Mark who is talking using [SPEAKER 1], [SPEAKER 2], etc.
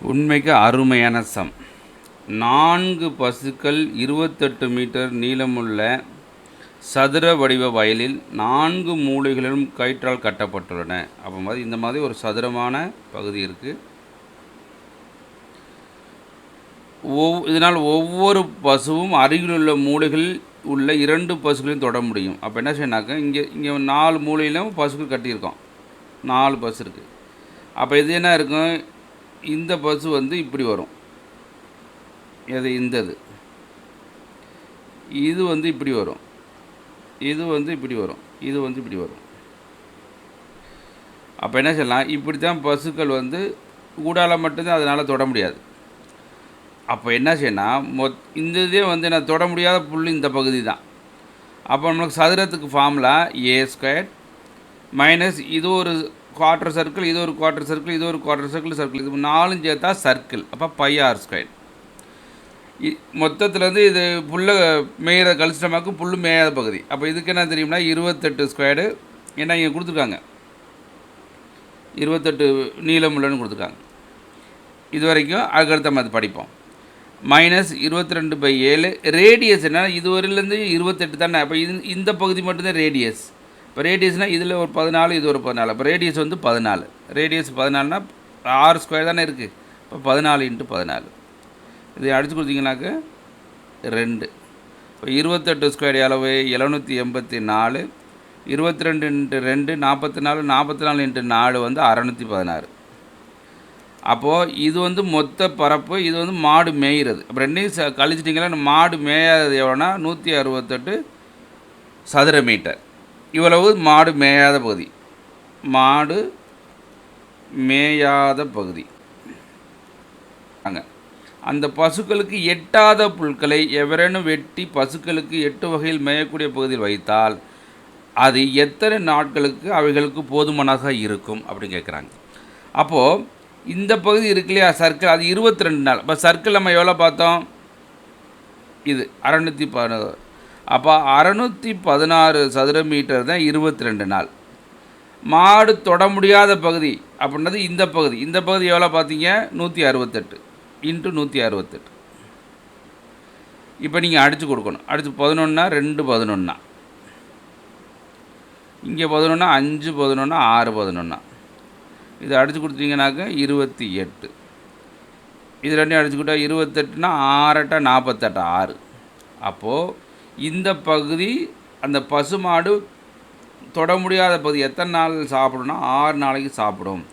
[SPEAKER 1] உண்மைக்கு அருமையான சம். 4 பசுக்கள் 28 மீட்டர் நீளமுள்ள சதுர வடிவ வயலில் 4 மூலைகளிலும் கயிற்றால் கட்டப்பட்டுள்ளன. அப்போ மாதிரி இந்த மாதிரி ஒரு சதுரமான பகுதி இருக்குது. இதனால் ஒவ்வொரு பசுவும் அருகிலுள்ள மூலைகளில் உள்ள 2 பசுக்களையும் தொட முடியும். அப்போ என்ன செய்யணாக்கா, இங்கே 4 மூலையிலும் பசுக்கள் கட்டியிருக்கோம். 4 பசு இருக்குது. அப்போ இது என்ன இருக்கும், இந்த பசு வந்து இப்படி வரும். இது இது வந்து இப்படி வரும். இது வந்து இப்படி வரும். இது வந்து இப்படி வரும். அப்போ என்ன செய்யலாம், இப்படி தான் பசுக்கள் வந்து ஊடால மட்டும்தான் அதனால் தொட முடியாது. அப்போ என்ன செய்யணும், இந்த இதே வந்து நான் தொட முடியாத புல் இந்த பகுதி தான். அப்போ நம்மளுக்கு சதுரத்துக்கு ஃபார்முலா a² மைனஸ் இது ஒரு குவார்ட்டர் சர்க்கிள், இது ஒரு குவார்ட்டர் சர்க்கிள், இது ஒரு குவார்ட்டர் சர்க்கிள், இது 4 சேர்த்தா சர்க்கிள். அப்போ πr². மொத்தத்துலேருந்து இது புல்லை மேயிற கழிச்சிட்டமாக்கும் புல் மேயாத பகுதி. அப்போ இதுக்கு என்ன தெரியும்னா 28² ஏன்னா இங்கே கொடுத்துருக்காங்க 28 நீளம் உள்ளன்னு கொடுத்துருக்காங்க. இது வரைக்கும் அதுக்கடுத்த மாதிரி படிப்போம். மைனஸ் 22/7 ரேடியஸ் என்ன, இதுவரையிலேருந்து 28 தானே. அப்போ இந்த பகுதி மட்டும்தான் ரேடியஸ். இப்போ ரேடியஸ்னால் இதில் ஒரு 14, இது ஒரு 14. அப்போ ரேடியஸ் வந்து 14. ரேடியஸ் 14னா r² தானே இருக்குது. இப்போ 14 × 14 இதை அடித்து கொடுத்தீங்கன்னாக்க 2. இப்போ 28² அளவு 784. 22 × 2 44. 44 × 4 வந்து 616. அப்போது இது வந்து மொத்த பரப்பு, இது வந்து மாடு மேய்கிறது. அப்போ ரெண்டையும் கழிச்சிட்டிங்கன்னா மாடு மேயாதது எவ்வளோனா 168 சதுர மீட்டர். இவ்வளவு மாடு மேயாத பகுதி. மாடு மேயாத பகுதி. அந்த பசுக்களுக்கு எட்டாத புல்களை எவரேனும் வெட்டி பசுக்களுக்கு 8 வகையில் மேயக்கூடிய பகுதியில் வைத்தால் அது எத்தனை நாட்களுக்கு அவைகளுக்கு போதுமானதாக இருக்கும் அப்படின்னு கேட்குறாங்க. அப்போது இந்த பகுதி இருக்கு இல்லையா சர்க்கிள், அது 22 நாள். இப்போ சர்க்கிள் நம்ம எவ்வளோ பார்த்தோம், இது 616. அப்போ 616 சதுர மீட்டர் தான் 22 நாள். மாடு தொட முடியாத பகுதி அப்படின்னது இந்த பகுதி. இந்த பகுதி எவ்வளோ பார்த்தீங்க, 168 × 168. இப்போ நீங்கள் அடித்து கொடுக்கணும். அடித்து 11 2 11, இங்கே 11 5 11 6 11. இதை அடித்து கொடுத்தீங்கன்னாக்க 28. இது ரெண்டையும் அடிச்சுக்கிட்டா 28னா 6 48 6. அப்போது இந்த பகுதி அந்த பசுமாடு தொட முடியாத பகுதி எத்தனை நாள் சாப்பிடும்னா 6 நாளைக்கு சாப்பிடும்.